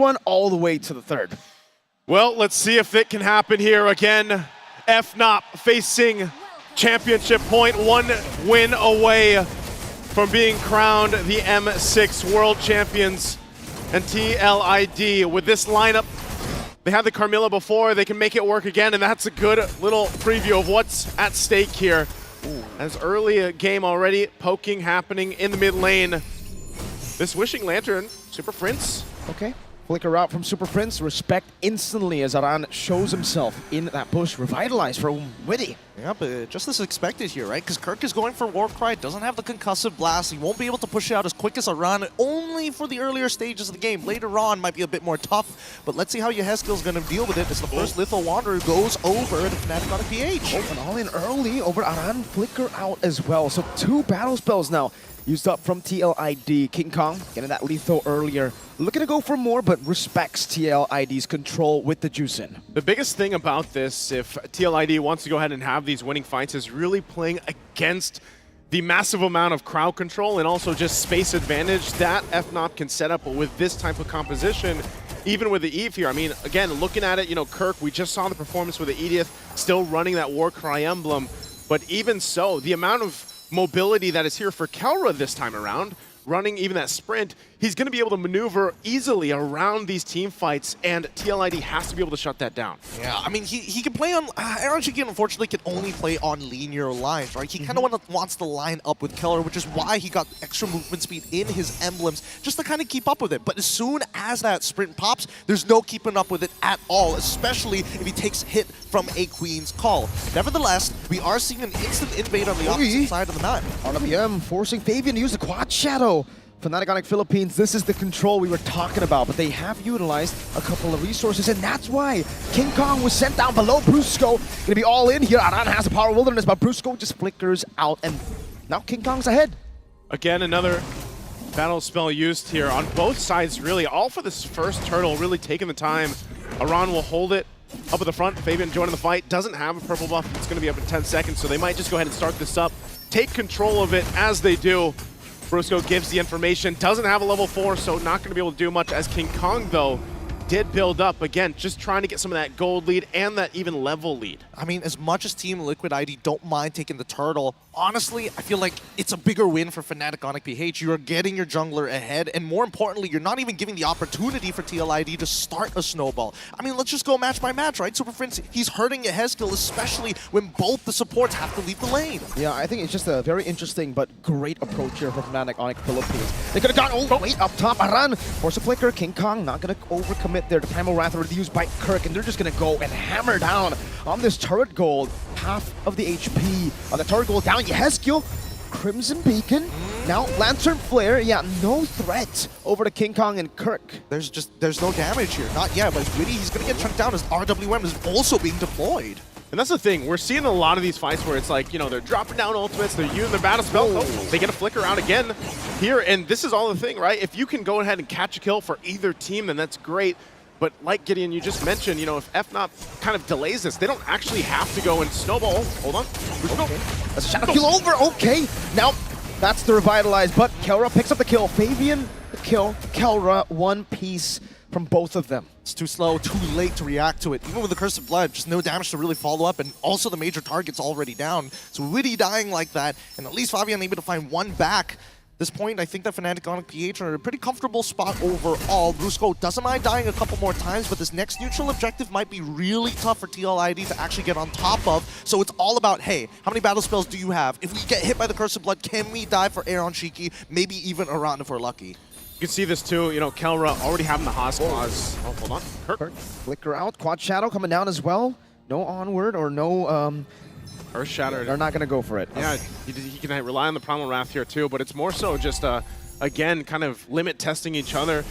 one all the way to the third. Well, let's see if it can happen here again. Fnop facing championship point, 1 win away from being crowned the M6 World Champions. And TLID, with this lineup, they had the Carmilla before, they can make it work again, and that's a good little preview of what's at stake here. Ooh. As early a game already, poking happening in the mid lane. This Wishing Lantern, Super Prince. Okay. Flicker out from Super Prince. Respect instantly as Aran shows himself in that bush. Revitalized from Witty. Yeah, but just as expected here, right? Because Kirk is going for Warcry, doesn't have the concussive blast. He won't be able to push it out as quick as Aran, only for the earlier stages of the game. Later on might be a bit more tough, but let's see how Yehezkiel is going to deal with it as the first Lethal Wanderer goes over the Fnatic on a PH. Oh, and all in early over Aran. Flicker out as well. So 2 battle spells now used up from TLID. King Kong getting that lethal earlier. Looking to go for more, but respects TLID's control with the juice in. The biggest thing about this, if TLID wants to go ahead and have these winning fights, is really playing against the massive amount of crowd control and also just space advantage that Fnop can set up with this type of composition. Even with the Eve here, I mean, again, looking at it, you know, Kirk, we just saw the performance with the Edith, still running that Warcry emblem. But even so, the amount of mobility that is here for Kelra this time around, running even that sprint, he's going to be able to maneuver easily around these team fights, and TLID has to be able to shut that down. Yeah, I mean, he can play on... Aaron Shiki, unfortunately, can only play on linear lines, right? He kind of wants to line up with Keller, which is why he got extra movement speed in his emblems, just to kind of keep up with it. But as soon as that sprint pops, there's no keeping up with it at all, especially if he takes hit from a Queen's Call. Nevertheless, we are seeing an instant invade on the opposite side of the map. RWM forcing Fabian to use the Quad Shadow. Fnatic Onyx Philippines, this is the control we were talking about, but they have utilized a couple of resources, and that's why King Kong was sent down below. Brusco gonna be all in here. Aran has the Power of Wilderness, but Brusco just flickers out, and now King Kong's ahead. Again, another battle spell used here on both sides, really, all for this first turtle, really taking the time. Aran will hold it up at the front. Fabian joining the fight, doesn't have a purple buff. It's gonna be up in 10 seconds, so they might just go ahead and start this up, take control of it as they do. Brusco gives the information, doesn't have a level 4, so not going to be able to do much, as King Kong, though, did build up. Again, just trying to get some of that gold lead and that even level lead. I mean, as much as Team Liquid ID don't mind taking the turtle, honestly, I feel like it's a bigger win for Fnatic Onyx PH. You are getting your jungler ahead, and more importantly, you're not even giving the opportunity for TLID to start a snowball. I mean, let's just go match by match, right? Super Prince, he's hurting Yehezkiel, especially when both the supports have to leave the lane. Yeah, I think it's just a very interesting but great approach here for Fnatic Onyx Philippines. They could have gone, oh, wait, up top, Aran, force a flicker, King Kong not going to overcommit there. The Primal Wrath already used by Kirk, and they're just going to go and hammer down on this turret gold. Half of the HP on the turret gold down. Yehezkiel, Crimson Beacon, now Lantern Flare. Yeah, no threat over to King Kong and Kirk. There's no damage here. Not yet, but Witty, he's going to get chunked down as RWM is also being deployed. And that's the thing, we're seeing a lot of these fights where it's like, you know, they're dropping down ultimates, they're using their battle spell, they get a flicker out again here, and this is all the thing, right? If you can go ahead and catch a kill for either team, then that's great. But like Gideon, you just mentioned, you know, if Fnop kind of delays this, they don't actually have to go and snowball. Hold on. Okay. A shadow kill over. Okay. Now, that's the revitalize, but Kelra picks up the kill. Fabian, the kill. Kelra, one piece from both of them. It's too slow, too late to react to it. Even with the Curse of Blood, just no damage to really follow up, and also the major target's already down. So Witty dying like that, and at least Fabian able to find one back. This point, I think that Fnatic Onyx PH are in a pretty comfortable spot overall. Brusco doesn't mind dying a couple more times, but this next neutral objective might be really tough for TLID to actually get on top of. So it's all about, hey, how many battle spells do you have? If we get hit by the Curse of Blood, can we die for Aaron Shiki? Maybe even Aran if we're lucky. You can see this too, you know, Kelra already having the Haas clause. Oh, hold on. Kirk. Flicker out, Quad Shadow coming down as well. No onward or no... Earth Shatter. They're not going to go for it. Yeah, he can rely on the Primal Wrath here too, but it's more so just, again, kind of limit testing each other.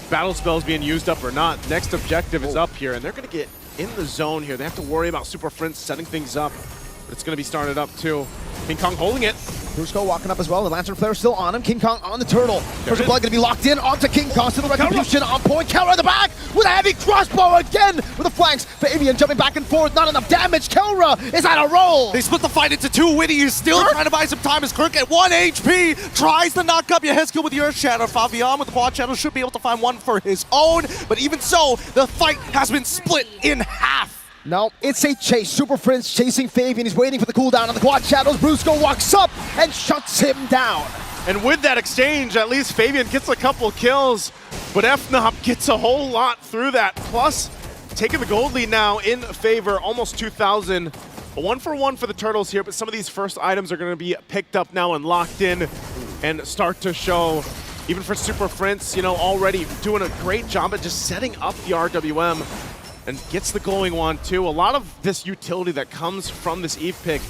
Battle spells being used up or not. Next objective is up here, and they're going to get in the zone here. They have to worry about Super Prince setting things up, but it's going to be started up too. King Kong holding it. Brusco walking up as well. The Lantern Flare still on him. King Kong on the turtle. First blood going to be locked in onto King Kong. Still the retribution on point. Kelra in the back with a heavy crossbow again with the flanks. Fabian jumping back and forth. Not enough damage. Kelra is on a roll. They split the fight into two. Witty is still trying to buy some time as Kirk at 1 HP tries to knock up Yehezkiel with the Earth Shatter. Fabian with the Quad Shadow should be able to find one for his own, but even so, the fight has been split in half. No, it's a chase. Super Prince chasing Fabian. He's waiting for the cooldown on the Quad Shadows. Brusco walks up and shuts him down. And with that exchange, at least Fabian gets a couple kills, but Fnop gets a whole lot through that. Plus, taking the gold lead now in favor, almost 2,000. A 1-for-1 for the Turtles here, but some of these first items are going to be picked up now and locked in and start to show. Even for Super Prince, you know, already doing a great job at just setting up the RWM and gets the glowing wand too. A lot of this utility that comes from this Eve pick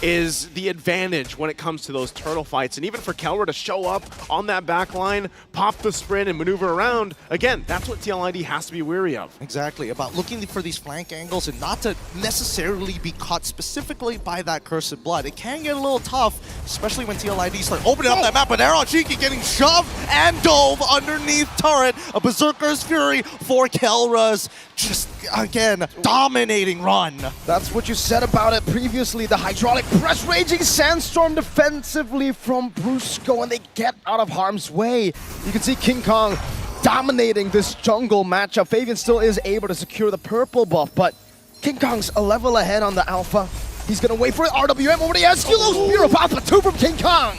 is the advantage when it comes to those turtle fights. And even for Kelra to show up on that back line, pop the sprint and maneuver around, again, that's what TLID has to be wary of. Exactly, about looking for these flank angles and not to necessarily be caught specifically by that Cursed Blood. It can get a little tough, especially when TLID start opening up that map, but Aaron Cheeky getting shoved and dove underneath turret. A Berserker's Fury for Kelra's just, again, dominating run. That's what you said about it previously. The hydraulic press raging sandstorm defensively from Brusco, and they get out of harm's way. You can see King Kong dominating this jungle matchup. Fabian still is able to secure the purple buff, but King Kong's a level ahead on the alpha. He's gonna wait for it. RWM over the Eskilo Spear of Alpha 2 from King Kong.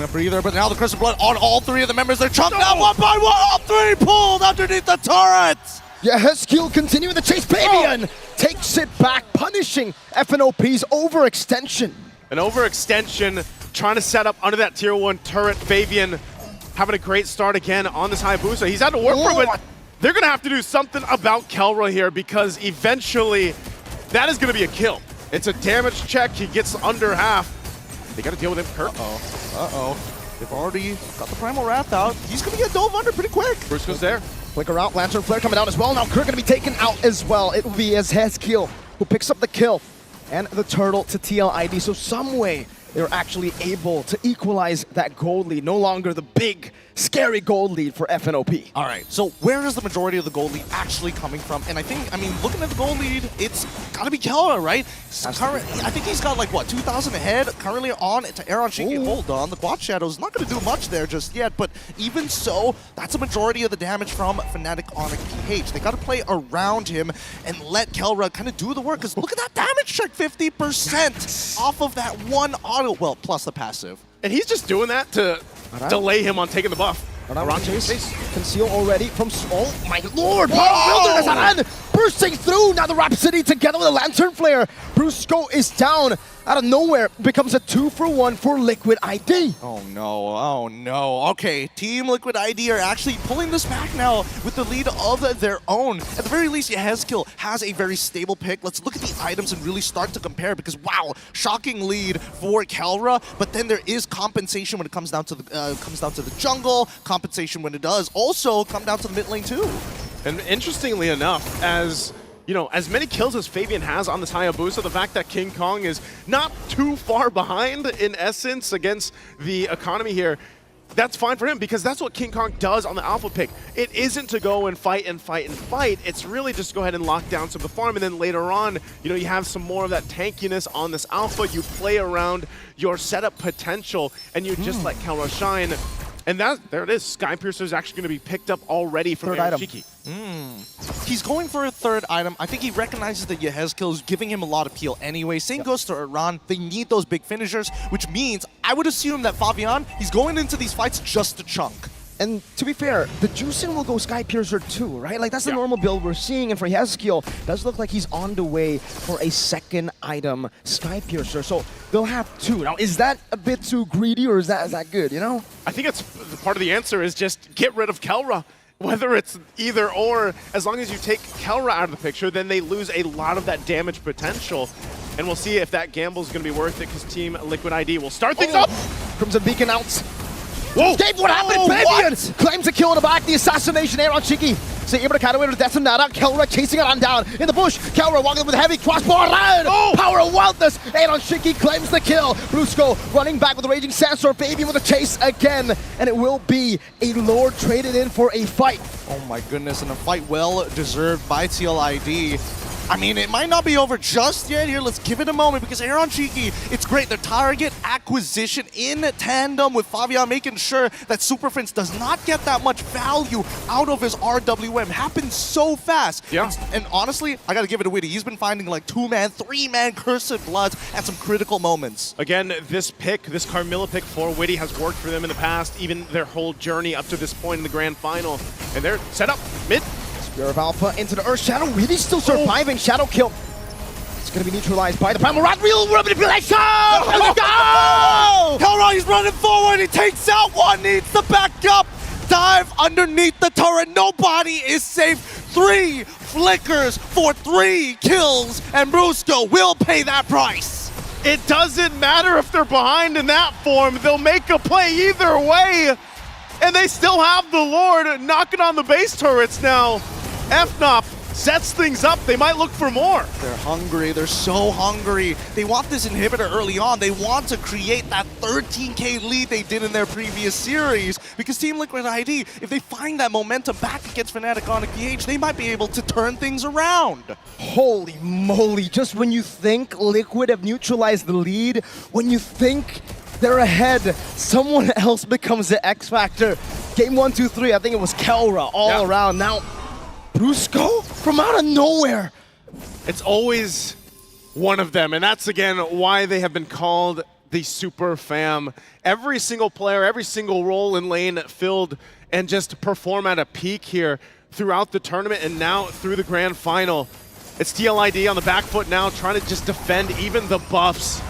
A breather, but now the Cursed Blood on all three of the members. They're chunked out one by one. All three pulled underneath the turrets. Yehezkiel continuing the chase. Fabian takes it back, punishing FNOP's overextension. An overextension, trying to set up under that tier 1 turret. Fabian having a great start again on this Hayabusa. He's had to work for it, but they're going to have to do something about Kelra here because eventually that is going to be a kill. It's a damage check. He gets under half. They got to deal with him, Kirk. Uh-oh. They've already got the Primal Wrath out. He's going to get dove under pretty quick. Brusco's there. Flicker out, Lantern Flare coming out as well. Now Kirk gonna be taken out as well. It will be Yehezkiel who picks up the kill and the turtle to TLID. So some way they're actually able to equalize that gold lead. No longer the big, scary gold lead for FNOP. All right, so where is the majority of the gold lead actually coming from? And I mean, looking at the gold lead, it's got to be Kelra, right? I think he's got like, what, 2,000 ahead currently on to Aaron Cheeky. Hold on, the Quad Shadow's not going to do much there just yet, but even so, that's a majority of the damage from Fnatic on a PH. They got to play around him and let Kelra kind of do the work, because look at that damage check, 50% off of that one auto, well, plus the passive. And he's just doing that to delay him on taking the buff. Chase. Conceal already from... Oh my lord! Wilderness Aran bursting through! Now the Rhapsody together with a Lantern Flare. Brusco is down. Out of nowhere, becomes a 2-for-1 for Liquid ID. Oh no. Okay, Team Liquid ID are actually pulling this back now with the lead of their own. At the very least, Yehezkiel has a very stable pick. Let's look at the items and really start to compare, because wow, shocking lead for Kelra, but then there is compensation when it comes down to the jungle, compensation when it does also come down to the mid lane too. And interestingly enough, as you know, as many kills as Fabian has on this Hayabusa, the fact that King Kong is not too far behind in essence against the economy here, that's fine for him, because that's what King Kong does on the alpha pick. It isn't to go and fight and fight and fight. It's really just to go ahead and lock down some of the farm, and then later on, you know, you have some more of that tankiness on this alpha. You play around your setup potential, and you just let Kelra shine. And there it is. Skypiercer is actually going to be picked up already from Aaron Cheeky. He's going for a third item. I think he recognizes that Yehezkiel is giving him a lot of peel anyway. Same goes to Iran. They need those big finishers, which means I would assume that Fabian, he's going into these fights just to chunk. And to be fair, the Juicing will go Skypiercer too, right? Like, that's the normal build we're seeing. And for Yehezkiel, it does look like he's on the way for a second item, Skypiercer. So they'll have two. Now, is that a bit too greedy, or is that good, you know? I think it's part of the answer is just get rid of Kelra. Whether it's either or, as long as you take Kelra out of the picture, then they lose a lot of that damage potential. And we'll see if that gamble is going to be worth it, because Team Liquid ID will start things up. Crimson Beacon out. Whoa! Dave, what happened? Fabian claims a kill in the back. The assassination, Aaron Cheeky So able to counter with Detonata. Kelra chasing it on down in the bush. Kelra walking with a heavy crossbar line. Power of Wildness. And on Shinky claims the kill. Brusco running back with the Raging Sandstorm. Baby with a chase again. And it will be a Lord traded in for a fight. Oh my goodness, and a fight well deserved by TLID. I mean, it might not be over just yet here. Let's give it a moment because Aaron Cheeky, it's great. The target acquisition in tandem with Fabian making sure that Super Prince does not get that much value out of his RWM. Happens so fast. Yeah. And honestly, I got to give it to Witty. He's been finding like 2-man, 3-man Cursed Bloods at some critical moments. Again, this Carmilla pick for Witty has worked for them in the past, even their whole journey up to this point in the grand final. And they're set up mid. Spear of Alpha into the Earth Shadow. Really still surviving. Shadow kill. It's going to be neutralized by the Primal Rod. Real manipulation! Let's go! Kelra, he's running forward. He takes out one. Needs the backup. Dive underneath the turret. Nobody is safe. 3 flickers for 3 kills. And Brusco will pay that price. It doesn't matter if they're behind in that form. They'll make a play either way. And they still have the Lord knocking on the base turrets now. Fnop sets things up. They might look for more. They're hungry. They're so hungry. They want this inhibitor early on. They want to create that 13K lead they did in their previous series. Because Team Liquid ID, if they find that momentum back against Fnatic on PH, they might be able to turn things around. Holy moly. Just when you think Liquid have neutralized the lead, when you think they're ahead, someone else becomes the X factor. Game 1, 2, 3, I think it was Kelra all around. Now, Brusco from out of nowhere. It's always one of them, and that's again why they have been called the Super Fam. Every single player, every single role in lane filled and just perform at a peak here throughout the tournament and now through the grand final. It's TLID on the back foot now, trying to just defend even the buffs.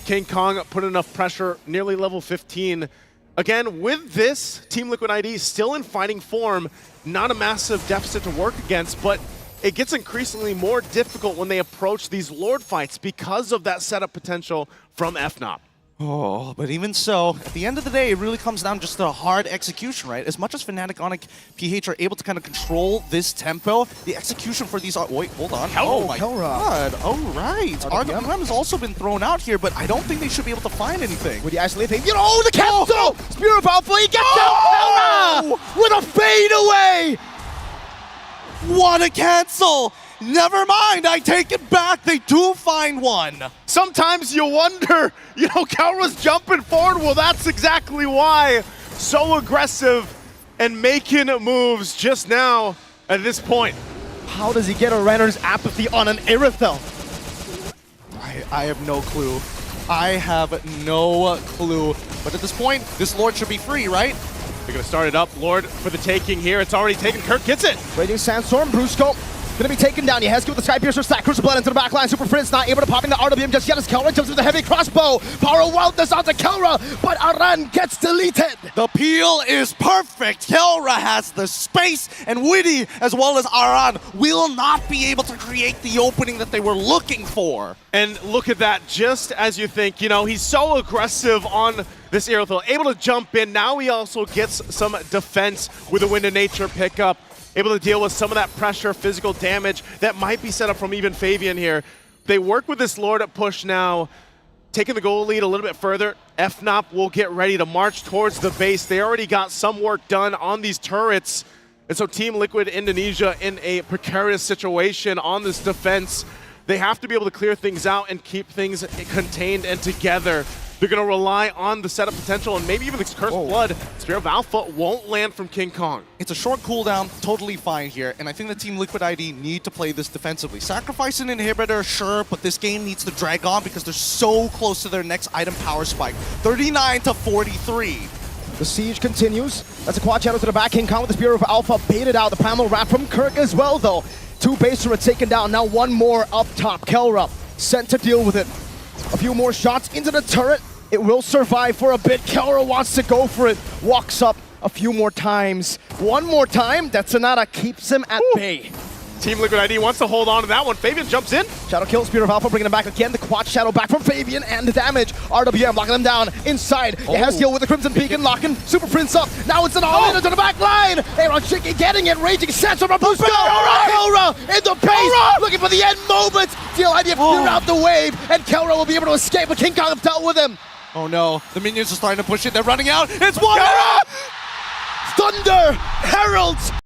King Kong put enough pressure, nearly level 15. Again, with this, Team Liquid ID still in fighting form, not a massive deficit to work against, but it gets increasingly more difficult when they approach these Lord fights because of that setup potential from Fnop. Oh, but even so, at the end of the day, it really comes down just to hard execution, right? As much as Fnatic on PH are able to kind of control this tempo, the execution for these are... Wait, hold on. Oh my god. All right. RWM has also been thrown out here, but I don't think they should be able to find anything. With the isolated, you know, the cancel! Spear of Alpha, he gets out! With a fade away! What a cancel! Never mind, I take it back. They do find one. Sometimes you wonder, you know, Kelra's jumping forward. Well, that's exactly why. So aggressive and making moves just now at this point. How does he get a Renner's apathy on an Irithel? I have no clue. I have no clue. But at this point, this Lord should be free, right? They're going to start it up. Lord for the taking here. It's already taken. Kirk gets it. Raging Sandstorm, Brusco. Gonna be taken down. Yehezki with the Sky Piercer stack. Crucible Blood into the backline. Super Prince not able to pop in the RWM just yet as Kelra jumps with the heavy crossbow. Power of Wildness onto Kelra, but Aran gets deleted. The peel is perfect. Kelra has the space, and Witty, as well as Aran, will not be able to create the opening that they were looking for. And look at that, just as you think, you know, he's so aggressive on this Irithel, able to jump in. Now he also gets some defense with a Wind of Nature pickup. Able to deal with some of that pressure, physical damage that might be set up from even Fabian here. They work with this Lord at push now, taking the goal lead a little bit further. Fnop will get ready to march towards the base. They already got some work done on these turrets. And so Team Liquid Indonesia in a precarious situation on this defense. They have to be able to clear things out and keep things contained and together. They're going to rely on the setup potential and maybe even the Cursed Blood. Spear of Alpha won't land from King Kong. It's a short cooldown, totally fine here, and I think the Team Liquid ID need to play this defensively. Sacrifice an inhibitor, sure, but this game needs to drag on because they're so close to their next item power spike. 39 to 43. The siege continues. That's a quad channel to the back. King Kong with the Spear of Alpha baited out. The Primal Wrap from Kirk as well, though. 2 base turrets taken down. Now 1 more up top. Kelra sent to deal with it. A few more shots into the turret. It will survive for a bit. Kelra wants to go for it. Walks up a few more times. 1 more time. That Sonata keeps him at bay. Team Liquid ID wants to hold on to that one. Fabian jumps in. Shadow kills Spear of Alpha, bringing him back again. The Quad Shadow back from Fabian and the damage. RWM locking them down inside. It has heal with the Crimson Beacon, locking Super Prince up. Now it's an all-in into the back line. Aaron Shiki getting it, raging sense from Boost. Kelra in the base, looking for the end moment. TLID have cleared out the wave, and Kelra will be able to escape, but King Kong have dealt with him. Oh no, the minions are starting to push it. They're running out. It's water! Thunder heralds